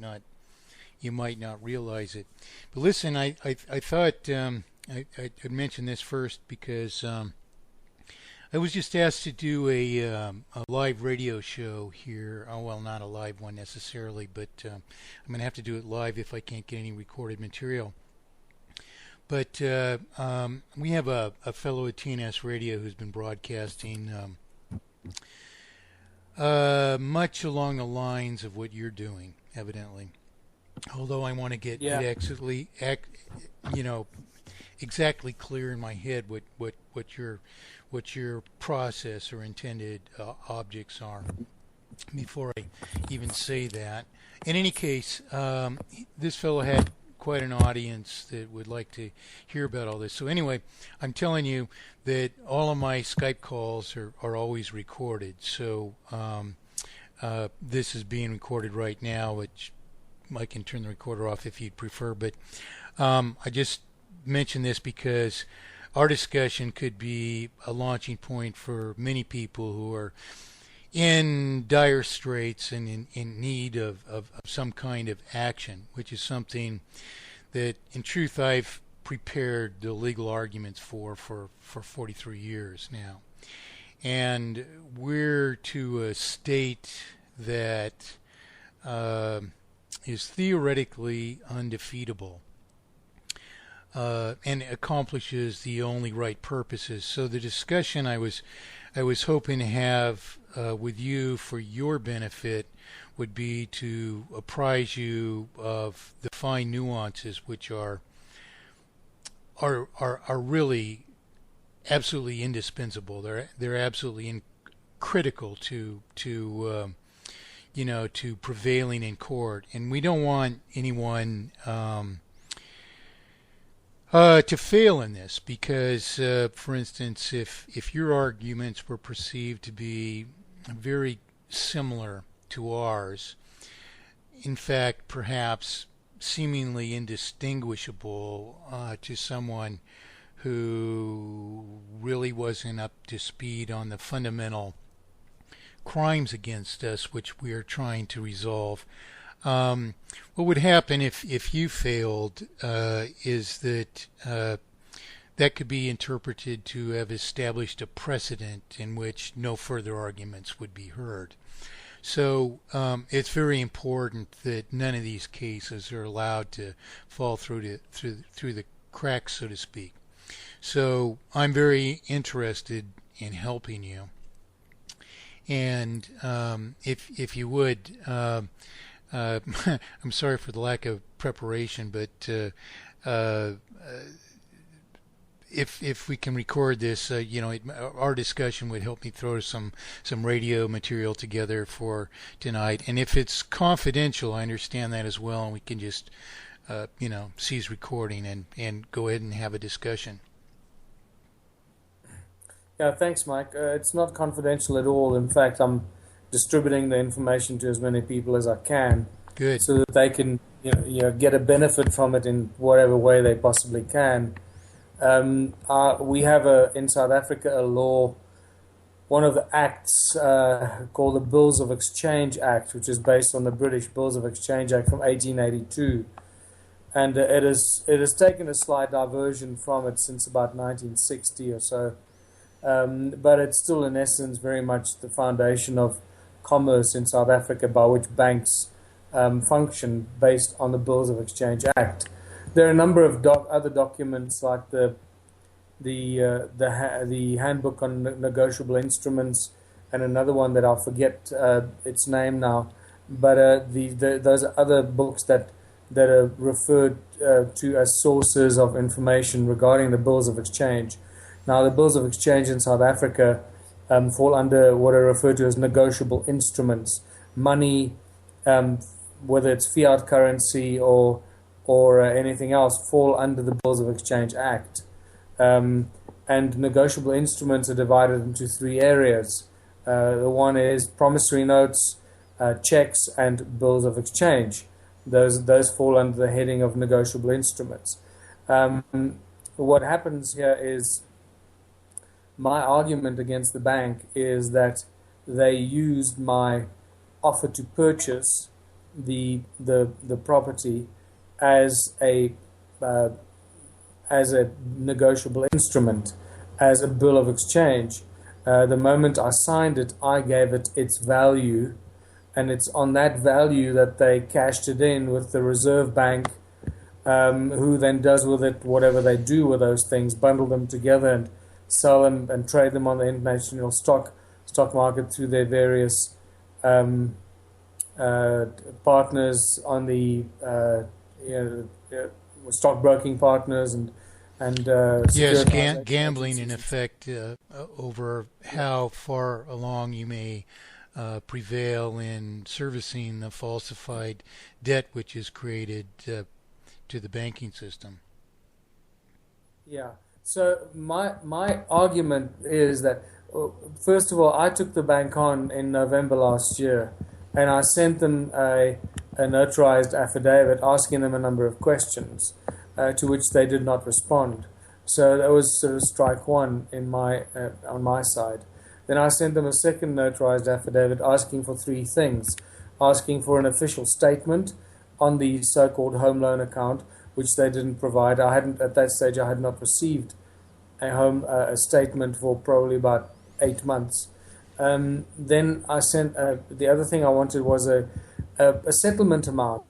not realize it. But listen, I thought I'd mention this first because I was just asked to do a live radio show here. Oh, well, not a live one necessarily, but I'm going to have to do it live if I can't get any recorded material. But we have a fellow at TNS Radio who's been broadcasting much along the lines of what you're doing, evidently. Although I want to get it exactly clear in my head what your process or intended objects are before I even say that. In any case, this fellow had quite an audience that would like to hear about all this. So anyway, I'm telling you that all of my Skype calls are always recorded. So this is being recorded right now, which I can turn the recorder off if you'd prefer. But I just mention this because our discussion could be a launching point for many people who are in dire straits and in need of some kind of action, which is something that in truth I've prepared the legal arguments for 43 years now. And we're to a state that is theoretically undefeatable and accomplishes the only right purposes. So the discussion I was hoping to have with you for your benefit would be to apprise you of the fine nuances which are really absolutely indispensable. They're absolutely critical to prevailing in court, and we don't want anyone to fail in this because, for instance, if your arguments were perceived to be very similar to ours, in fact, perhaps seemingly indistinguishable to someone who really wasn't up to speed on the fundamental crimes against us, which we are trying to resolve. What would happen if you failed is that that could be interpreted to have established a precedent in which no further arguments would be heard. So it's very important that none of these cases are allowed to fall through the cracks, so to speak. So I'm very interested in helping you, and if you would. I'm sorry for the lack of preparation, but if we can record this, our discussion would help me throw some radio material together for tonight. And if it's confidential, I understand that as well, and we can just cease recording and go ahead and have a discussion. Yeah, thanks, Mike. It's not confidential at all. In fact, I'm distributing the information to as many people as I can. Good. So that they can get a benefit from it in whatever way they possibly can. We have in South Africa a law, one of the acts called the Bills of Exchange Act, which is based on the British Bills of Exchange Act from 1882. And it has taken a slight diversion from it since about 1960 or so. But it's still in essence very much the foundation of commerce in South Africa, by which banks function based on the Bills of Exchange Act. There are a number of other documents like the Handbook on Negotiable Instruments, and another one that I'll forget its name now. But those are other books that are referred to as sources of information regarding the Bills of Exchange. Now, the Bills of Exchange in South Africa fall under what are referred to as negotiable instruments. Money, whether it's fiat currency or anything else, fall under the Bills of Exchange Act. And negotiable instruments are divided into three areas. The one is promissory notes, checks, and bills of exchange. Those fall under the heading of negotiable instruments. What happens here is, my argument against the bank is that they used my offer to purchase the property as a uh, as a negotiable instrument, as a bill of exchange. The moment I signed it, I gave it its value, and it's on that value that they cashed it in with the Reserve Bank, who then does with it whatever they do with those things, bundle them together and sell them and trade them on the international stock market through their various um, partners on the stockbroking partners and Yes, securitization gambling in agencies. effect over how far along you may prevail in servicing the falsified debt which is created to the banking system. Yeah. So my argument is that first of all, I took the bank on in November last year, and I sent them a notarized affidavit asking them a number of questions, to which they did not respond. So that was sort of strike one in my on my side. Then I sent them a second notarized affidavit asking for three things: asking for an official statement on the so-called home loan account, which they didn't provide. I hadn't at that stage. I had not received a statement for probably about 8 months. Then I sent the other thing I wanted was a settlement amount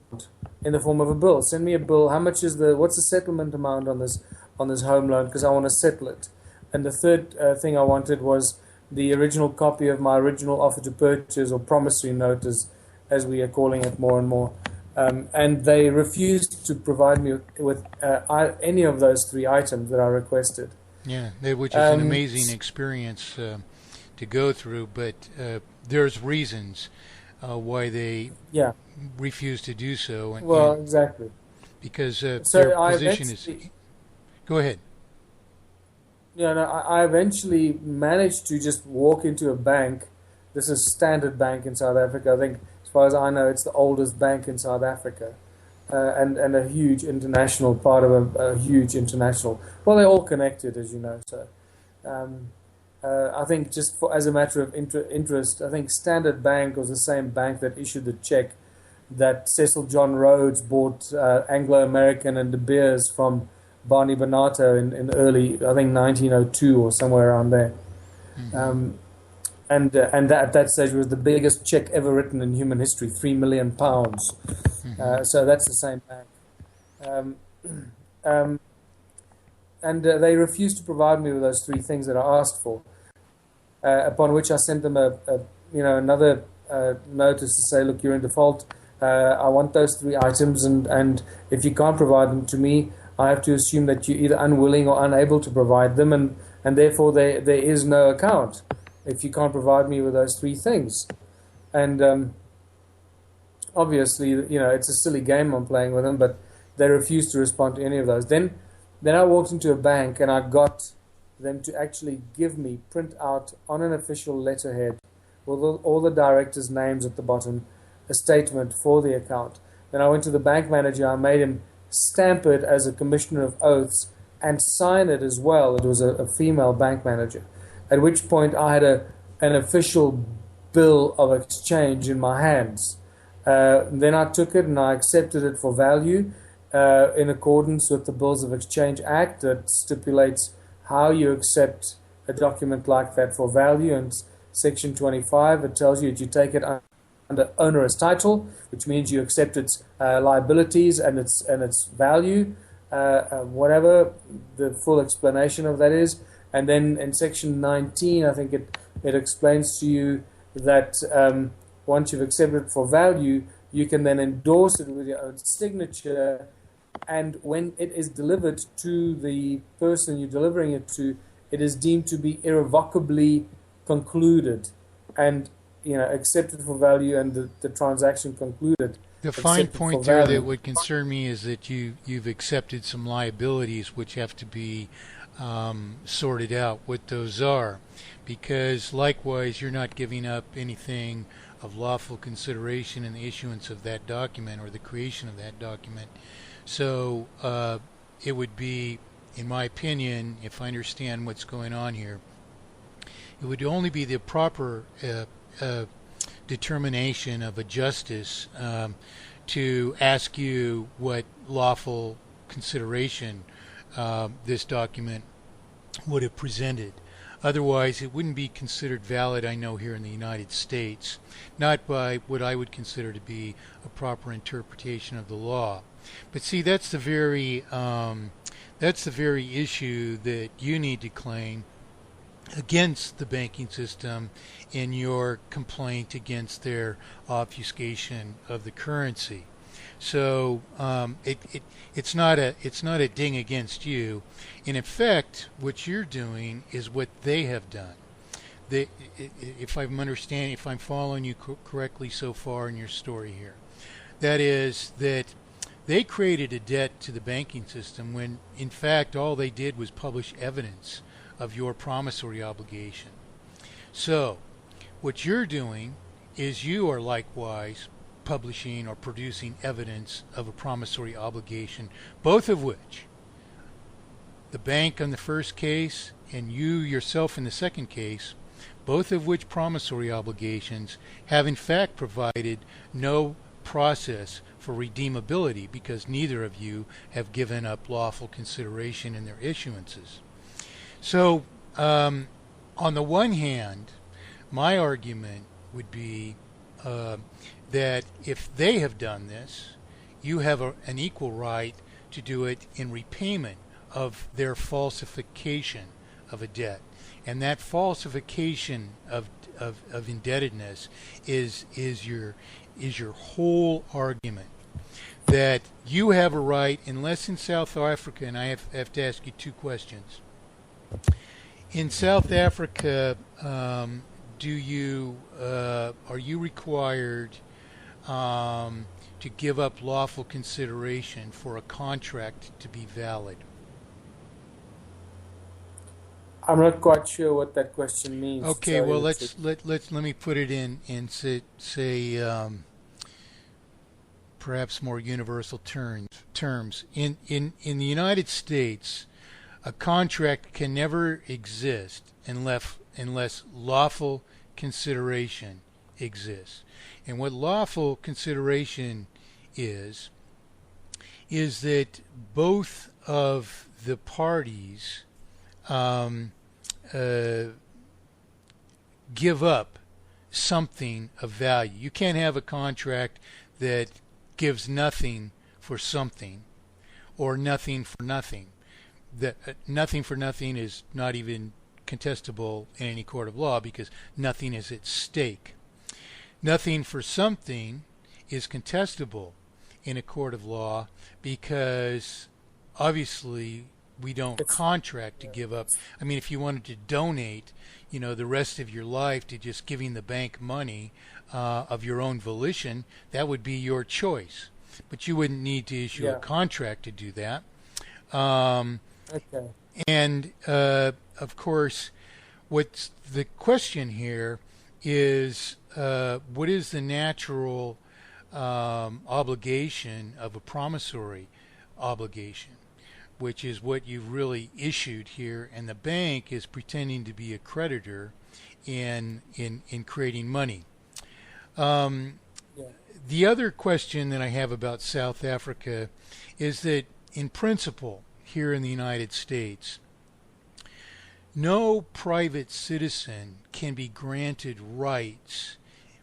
in the form of a bill. Send me a bill. How much is what's the settlement amount on this home loan? Because I want to settle it. And the third thing I wanted was the original copy of my original offer to purchase, or promissory note, as we are calling it more and more. And they refused to provide me with any of those three items that I requested. Yeah, which is an Um, amazing experience to go through, but there's reasons why they yeah, refuse to do so, well, and exactly. because So their I position is. eventually, Go ahead. no, I eventually managed to just walk into a bank. This is Standard Bank in South Africa. I think, as far as I know, it's the oldest bank in South Africa, and a huge international part of a huge international. Well, they're all connected, as you know. So, um, I think just as a matter of interest, I think Standard Bank was the same bank that issued the check that Cecil John Rhodes bought Anglo American and De Beers from Barney Bonato in early, I think, 1902 or somewhere around there. Hmm. Um, and that at that stage was the biggest check ever written in human history, £3 million. Hmm. So that's the same bank. Um, um, and they refused to provide me with those three things that I asked for. Upon which I sent them another notice to say, look, you're in default. I want those three items, and if you can't provide them to me, I have to assume that you're either unwilling or unable to provide them, and therefore there is no account if you can't provide me with those three things. And obviously, it's a silly game I'm playing with them, but they refused to respond to any of those. Then I walked into a bank and I got them to actually print out on an official letterhead with all the directors' names at the bottom, a statement for the account. Then I went to the bank manager, I made him stamp it as a commissioner of oaths and sign it as well. It was a female bank manager. At which point I had an official bill of exchange in my hands. Then I took it and I accepted it for value in accordance with the Bills of Exchange Act that stipulates how you accept a document like that for value. And Section 25, it tells you that you take it under onerous title, which means you accept its liabilities and its value, whatever the full explanation of that is. And then in Section 19, I think it explains to you that once you've accepted it for value, you can then endorse it with your own signature. And when it is delivered to the person you're delivering it to, it is deemed to be irrevocably concluded and accepted for value, and the transaction concluded, The fine accepted for point there that value. would concern me is that you've accepted some liabilities which have to be sorted out what those are, because likewise you're not giving up anything of lawful consideration in the issuance of that document or the creation of that document. So it would be, in my opinion, if I understand what's going on here, it would only be the proper determination of a justice to ask you what lawful consideration this document would have presented. Otherwise, it wouldn't be considered valid, I know, here in the United States, not by what I would consider to be a proper interpretation of the law. But see, that's the very issue that you need to claim against the banking system in your complaint against their obfuscation of the currency. So it's not a ding against you. In effect, what you're doing is what they have done. If I'm following you correctly so far in your story here, that is that they created a debt to the banking system when, in fact, all they did was publish evidence of your promissory obligation. So, what you're doing is you are likewise publishing or producing evidence of a promissory obligation, both of which, the bank in the first case and you yourself in the second case, both of which promissory obligations have in fact provided no process for redeemability because neither of you have given up lawful consideration in their issuances. So, on the one hand, my argument would be that if they have done this, you have an equal right to do it in repayment of their falsification of a debt. And that falsification of indebtedness is your whole argument. That you have a right, unless in South Africa, and I have to ask you two questions. In South Africa, are you required to give up lawful consideration for a contract to be valid? I'm not quite sure what that question means. Okay, well let me put it in say perhaps more universal terms. In the United States, a contract can never exist unless lawful consideration exists. And what lawful consideration is that both of the parties give up something of value. You can't have a contract that gives nothing for something or nothing for nothing. That nothing for nothing is not even contestable in any court of law because nothing is at stake. Nothing for something is contestable in a court of law because obviously we don't contract to give up. I mean, if you wanted to donate, the rest of your life to just giving the bank money of your own volition, that would be your choice. But you wouldn't need to issue a contract to do that. Okay. And of course, what's the question here is what is the natural obligation of a promissory obligation, which is what you've really issued here, and the bank is pretending to be a creditor in creating money. The other question that I have about South Africa is that in principle, here in the United States, no private citizen can be granted rights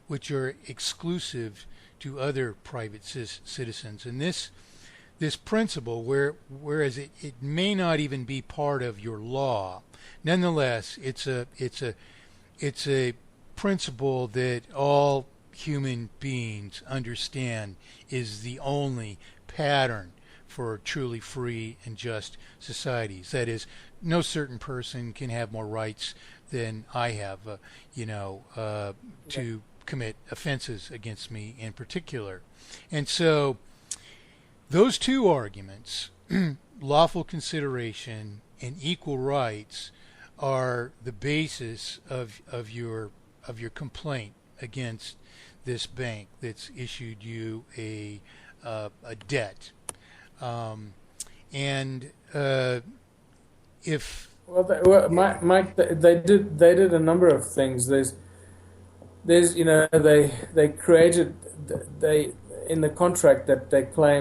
which are exclusive to other private citizens. And this principle, whereas it may not even be part of your law, nonetheless, it's a principle that all human beings understand is the only pattern for truly free and just societies. That is, no certain person can have more rights than I have, to commit offenses against me in particular. And so those two arguments, lawful consideration and equal rights, are the basis of your complaint against this bank that's issued you a debt. Mike, they did a number of things. there's, they created, they in the contract that they claim